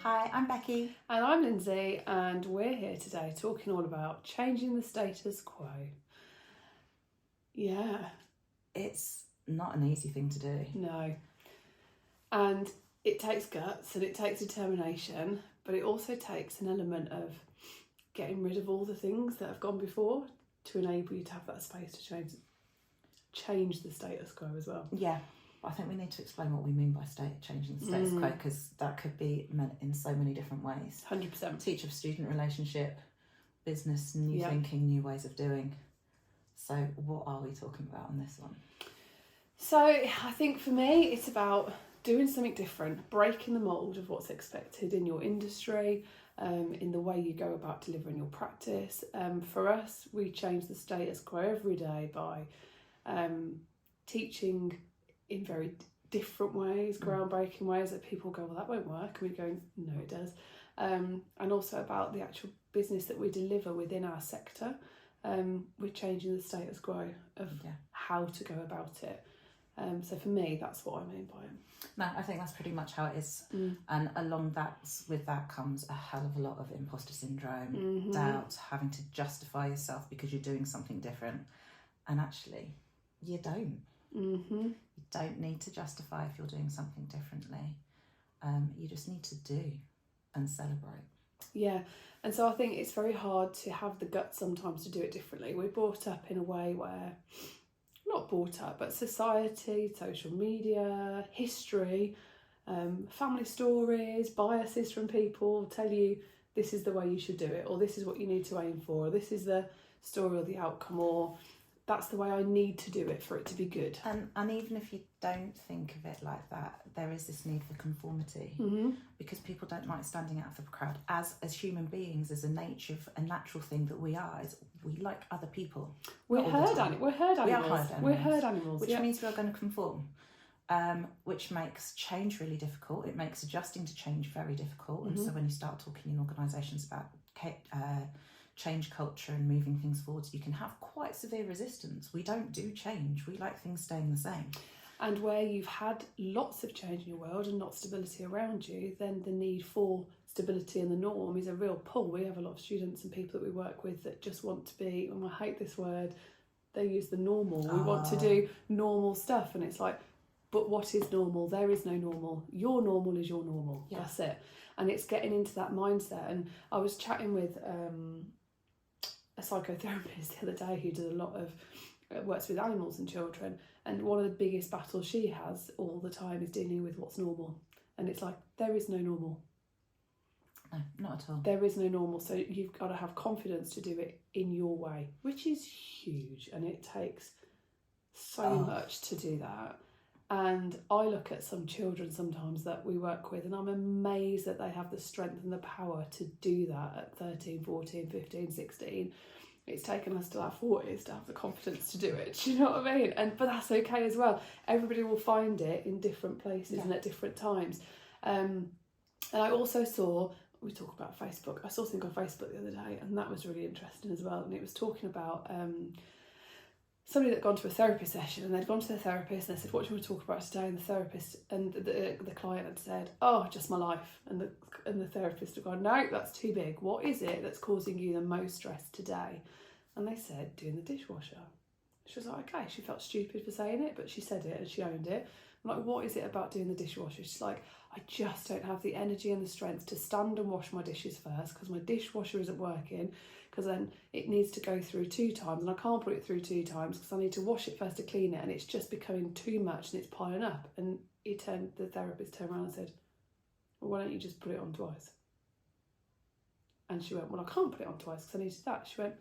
Hi, I'm Becky. And I'm Lindsay, and we're here today talking all about changing the status quo. Yeah. It's not an easy thing to do. No. And it takes guts and it takes determination, but it also takes an element of getting rid of all the things that have gone before to enable you to have that space to change the status quo as well. Yeah, I think we need to explain what we mean by changing the status quo, because that could be meant in so many different ways. 100%. Teacher-student relationship, business, new thinking, new ways of doing. So what are we talking about on this one? So I think for me, it's about doing something different, breaking the mould of what's expected in your industry, in the way you go about delivering your practice. For us, we change the status quo every day by teaching in very different ways, groundbreaking ways that people go, well, that won't work. And we go, no, it does. And also about the actual business that we deliver within our sector. We're changing the status quo of how to go about it. So for me, that's what I mean by it. No, I think that's pretty much how it is. And with that comes a hell of a lot of imposter syndrome, doubt, having to justify yourself because you're doing something different. And actually, you don't. You don't need to justify if you're doing something differently. You just need to do and celebrate. Yeah, and so I think it's very hard to have the guts sometimes to do it differently. We're brought up in a way where, not brought up, but society, social media, history, family stories, biases from people tell you this is the way you should do it, or this is what you need to aim for, or this is the story or the outcome, or that's the way I need to do it for it to be good. And even if you don't think of it like that, there is this need for conformity, because people don't like standing out of the crowd. As human beings, as a natural thing that we are, is we like other people. We're herd animals. We're herd animals, which means we are going to conform, which makes change really difficult. It makes adjusting to change very difficult. And so when you start talking in organisations about change culture and moving things forward, you can have quite severe resistance. We don't do change. We like things staying the same. And where you've had lots of change in your world and not stability around you, then the need for stability in the norm is a real pull. We have a lot of students and people that we work with that just want to be, and I hate this word, they use the normal. We want to do normal stuff, and it's like, but what is normal? There is no normal. Your normal is your normal. Yeah. That's it. And it's getting into that mindset. And I was chatting with a psychotherapist the other day who does a lot of works with animals and children, and one of the biggest battles she has all the time is dealing with what's normal. And it's like, there is no normal. No, not at all. There is no normal. So you've got to have confidence to do it in your way, which is huge, and it takes so much to do that. And I look at some children sometimes that we work with, and I'm amazed that they have the strength and the power to do that at 13, 14, 15, 16. It's taken us to our 40s to have the confidence to do it. Do you know what I mean? But that's okay as well. Everybody will find it in different places and at different times. And I also saw, we talk about Facebook, I saw something on Facebook the other day, and that was really interesting as well. And it was talking about somebody that had gone to a therapy session, and they'd gone to their therapist and they said, what do you want to talk about today? And the therapist and the client had said, oh, just my life. And the therapist had gone, no, that's too big. What is it that's causing you the most stress today? And they said, doing the dishwasher. She was like, okay. She felt stupid for saying it, but she said it and she owned it. I'm like, what is it about doing the dishwasher? She's like, I just don't have the energy and the strength to stand and wash my dishes first because my dishwasher isn't working, because then it needs to go through 2 times and I can't put it through 2 times because I need to wash it first to clean it, and it's just becoming too much and it's piling up. And the therapist turned around and said, well, why don't you just put it on twice? And she went, well, I can't put it on twice because I need to do that. She went,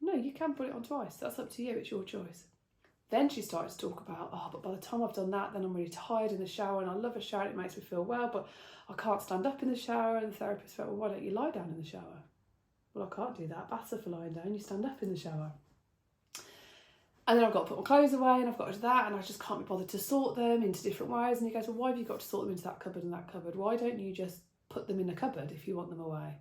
no, you can put it on twice. That's up to you. It's your choice. Then she started to talk about, but by the time I've done that, then I'm really tired in the shower, and I love a shower and it makes me feel well, but I can't stand up in the shower. And the therapist went, well, why don't you lie down in the shower? Well, I can't do that. Baths are for lying down. You stand up in the shower. And then I've got to put my clothes away, and I've got to do that, and I just can't be bothered to sort them into different ways. And he goes, well, why have you got to sort them into that cupboard and that cupboard? Why don't you just put them in a cupboard if you want them away?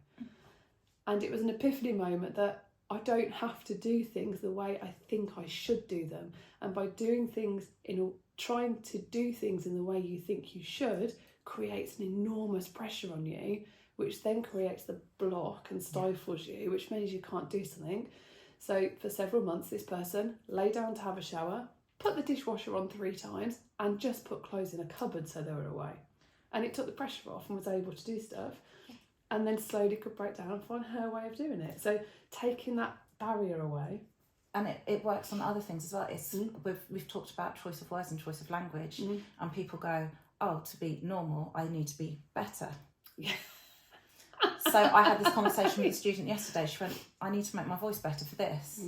And it was an epiphany moment that I don't have to do things the way I think I should do them. And by doing things in trying to do things in the way you think you should creates an enormous pressure on you, which then creates the block and stifles you, which means you can't do something. So for several months, this person lay down to have a shower, put the dishwasher on 3 times, and just put clothes in a cupboard so they were away. And it took the pressure off and was able to do stuff, and then slowly could break down and find her way of doing it. So taking that barrier away. And it works on other things as well. It's we've talked about choice of words and choice of language, and people go, oh, to be normal, I need to be better. Yeah. So I had this conversation with a student yesterday. She went, I need to make my voice better for this.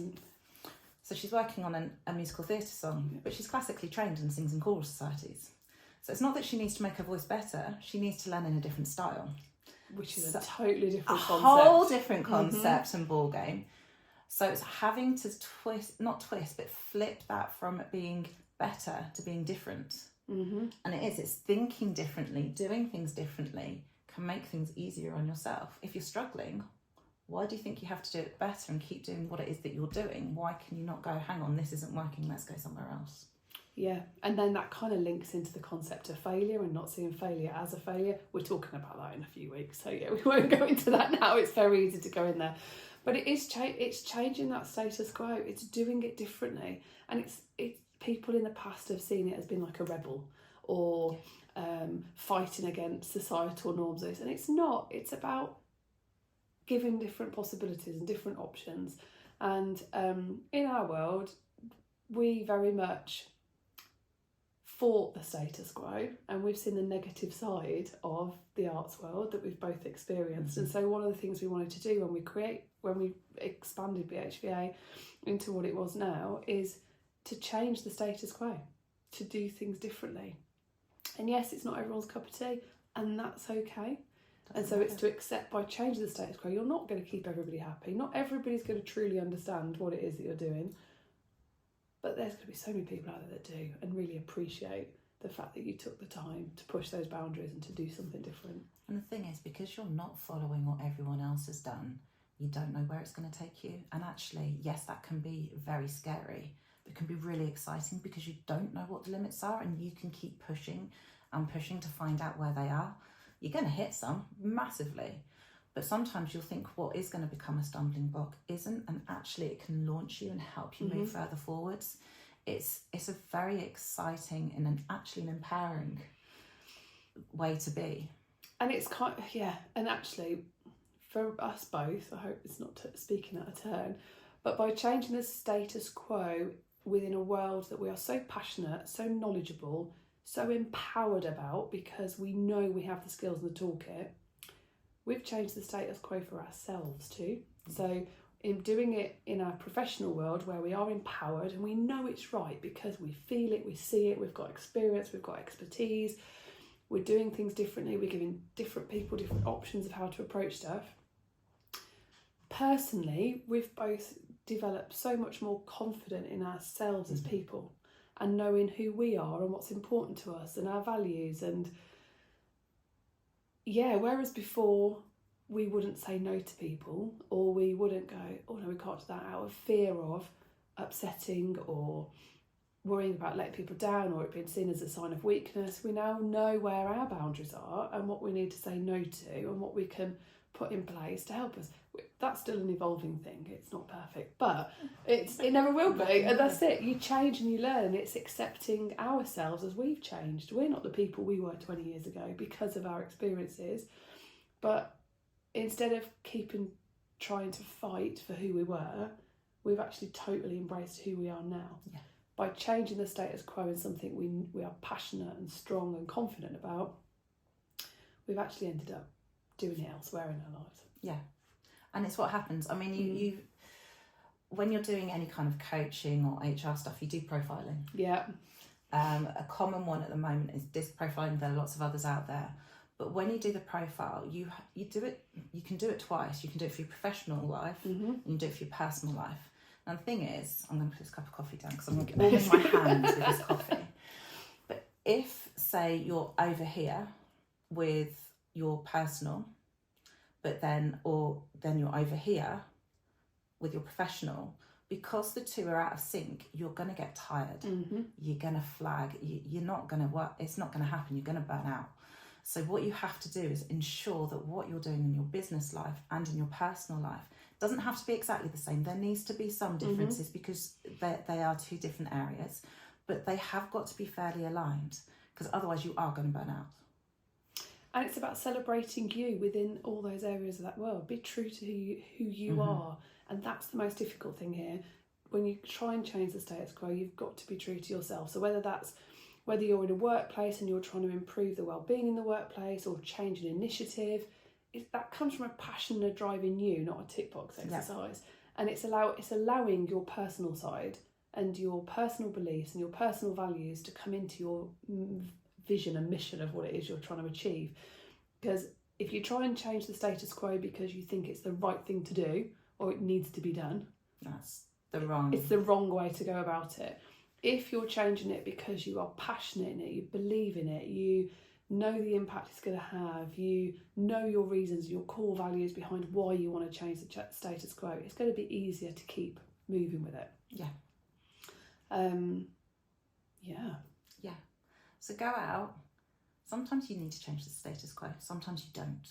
So she's working on a musical theatre song, but she's classically trained and sings in choral societies. So it's not that she needs to make her voice better, she needs to learn in a different style. Which is a totally different concept. A whole different concept and ball game. So it's having to but flip that from being better to being different. And it's thinking differently, doing things differently can make things easier on yourself. If you're struggling, why do you think you have to do it better and keep doing what it is that you're doing? Why can you not go, hang on, this isn't working, let's go somewhere else? Yeah, and then that kind of links into the concept of failure and not seeing failure as a failure. We're talking about that in a few weeks, so yeah, we won't go into that now. It's very easy to go in there. But it is it's changing that status quo. It's doing it differently. And it's people in the past have seen it as being like a rebel or fighting against societal norms. And it's not. It's about giving different possibilities and different options. And in our world, we very much fought the status quo, and we've seen the negative side of the arts world that we've both experienced. And so one of the things we wanted to do when we expanded BHVA into what it was now is to change the status quo, to do things differently. And yes, it's not everyone's cup of tea, and that's okay. And so it's to accept, by changing the status quo, you're not going to keep everybody happy. Not everybody's going to truly understand what it is that you're doing. But there's going to be so many people out there that do and really appreciate the fact that you took the time to push those boundaries and to do something different. And the thing is, because you're not following what everyone else has done, you don't know where it's going to take you. And actually, yes, that can be very scary, but it can be really exciting because you don't know what the limits are, and you can keep pushing and pushing to find out where they are. You're going to hit some massively, but sometimes you'll think what is going to become a stumbling block isn't, and actually it can launch you and help you move further forwards. It's a very exciting and actually an empowering way to be. And it's and actually for us both, I hope it's not speaking out of turn, but by changing the status quo within a world that we are so passionate, so knowledgeable, so empowered about, because we know we have the skills and the toolkit, we've changed the status quo for ourselves too. So in doing it in our professional world where we are empowered and we know it's right because we feel it, we see it, we've got experience, we've got expertise, we're doing things differently, we're giving different people different options of how to approach stuff. Personally, we've both developed so much more confident in ourselves as people and knowing who we are and what's important to us and our values. And yeah, whereas before we wouldn't say no to people, or we wouldn't go, oh no, we can't do that, out of fear of upsetting or worrying about letting people down or it being seen as a sign of weakness, we now know where our boundaries are and what we need to say no to and what we can put in place to help us. That's still an evolving thing. It's not perfect, but it never will be. And that's it. You change and you learn. It's accepting ourselves as we've changed. We're not the people we were 20 years ago because of our experiences, but instead of trying to fight for who we were, we've actually totally embraced who we are now. Yeah. By changing the status quo in something we are passionate and strong and confident about, we've actually ended up doing it elsewhere in our lives. Yeah. And it's what happens. I mean, you when you're doing any kind of coaching or HR stuff, you do profiling. Yeah. A common one at the moment is disc profiling. There are lots of others out there. But when you do the profile, you do it. You can do it twice. You can do it for your professional life, and you can do it for your personal life. And the thing is, I'm going to put this cup of coffee down because I'm going to get warm my hands with this coffee. But if, say, you're over here with your personal, but then you're over here with your professional, because the two are out of sync, you're going to get tired. You're going to flag. You're not going to work. It's not going to happen. You're going to burn out. So what you have to do is ensure that what you're doing in your business life and in your personal life doesn't have to be exactly the same. There needs to be some differences because they are two different areas, but they have got to be fairly aligned, because otherwise you are going to burn out. And it's about celebrating you within all those areas of that world. Be true to who you are. And that's the most difficult thing here. When you try and change the status quo, you've got to be true to yourself. So whether you're in a workplace and you're trying to improve the well-being in the workplace or change an initiative, that comes from a passion and a drive in you, not a tick box exercise. And it's allowing your personal side and your personal beliefs and your personal values to come into your vision and mission of what it is you're trying to achieve. Because if you try and change the status quo because you think it's the right thing to do or it needs to be done, it's the wrong way to go about it. If you're changing it because you are passionate in it, you believe in it, you know the impact it's going to have, you know your reasons, your core values behind why you want to change the status quo, it's going to be easier to keep moving with it. So go out. Sometimes you need to change the status quo, sometimes you don't.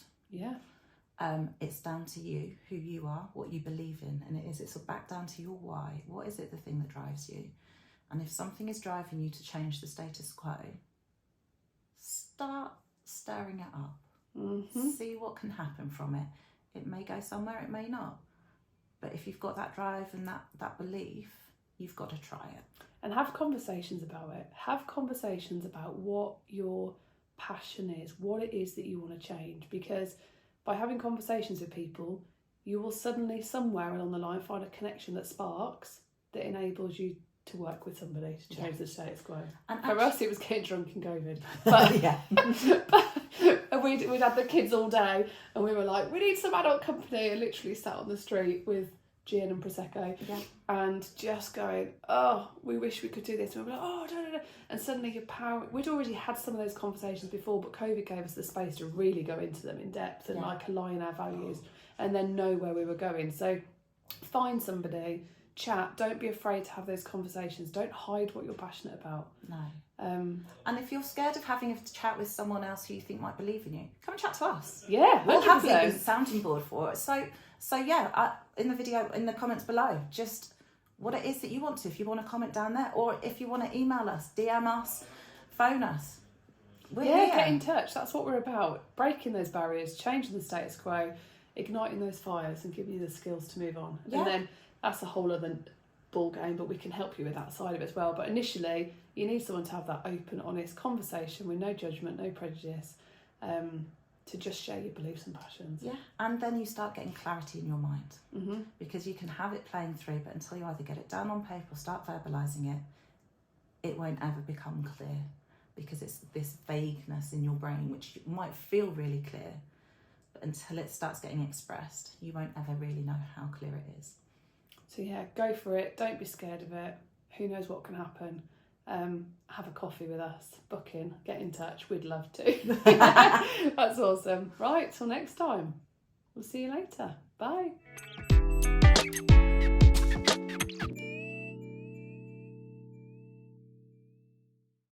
It's down to you, who you are, what you believe in, and it's back down to your why. What is it, the thing that drives you? And if something is driving you to change the status quo, start stirring it up. See what can happen from it. It may go somewhere, it may not. But if you've got that drive and that belief, you've got to try it. And have conversations about it. Have conversations about what your passion is, what it is that you want to change. Because by having conversations with people, you will suddenly somewhere along the line find a connection that sparks, that enables you to work with somebody to change the status quo. And for us, it was getting drunk and COVID. But we'd had the kids all day and we were like, we need some adult company, and literally sat on the street with gin and Prosecco and just going, oh, we wish we could do this. And we were like, oh, no. And suddenly we'd already had some of those conversations before, but COVID gave us the space to really go into them in depth and align our values and then know where we were going. So find somebody, chat, don't be afraid to have those conversations. Don't hide what you're passionate about. No. And if you're scared of having a chat with someone else who you think might believe in you, come and chat to us. Yeah, we'll have you as a sounding board for it. So in the video, in the comments below, just what it is that you want to. If you want to comment down there, or if you want to email us, DM us, phone us. We're here. Get in touch. That's what we're about. Breaking those barriers, changing the status quo, igniting those fires and giving you the skills to move on. And then that's a whole other ball game, but we can help you with that side of it as well. But initially, you need someone to have that open, honest conversation with no judgment, no prejudice, to just share your beliefs and passions. Yeah, and then you start getting clarity in your mind, because you can have it playing through, but until you either get it down on paper or start verbalising it, it won't ever become clear, because it's this vagueness in your brain which might feel really clear, but until it starts getting expressed, you won't ever really know how clear it is. So go for it. Don't be scared of it. Who knows what can happen. Have a coffee with us, book in, get in touch. We'd love to. That's awesome. Right, till next time. We'll see you later. Bye.